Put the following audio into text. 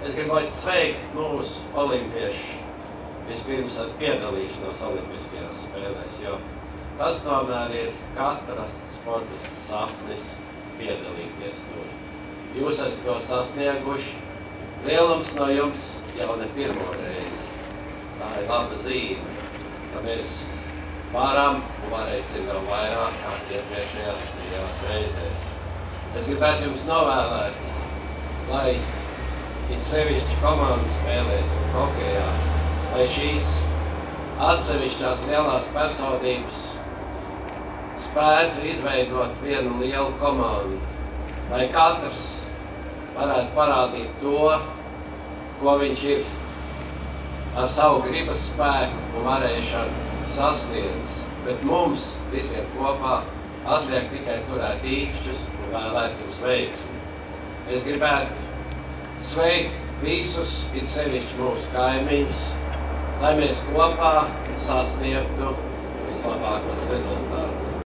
Es gribētu sveikt mūsu olimpiešus vispirms ar piedalīšanos olimpiskajās spēlēs, jo tas tomēr ir katra sportista sapnis piedalīties tur. Jūs esat to sasnieguši. Lielums no jums jau ne pirmo reizi. Tā ir laba zīme, ka mēs varam un varēsim vēl vairāk kā iepriekšējās trijās reizēs. Es gribētu jums novēlēt, lai it sevišķi komandu spēlēs un hokejā, lai šīs atsevišķās lielās personības spētu izveidot vienu lielu komandu, lai katrs varētu parādīt to, ko viņš ir ar savu gribas spēku un varēšanu sasniedz. Bet mums visiem kopā atliek tikai turēt īkšķus un vēlēt jums veiksmi. Es gribētu sveikt visus, it sevišķi mūsu kaimiņus, lai mēs kopā sasniegtu vislabākos rezultātus.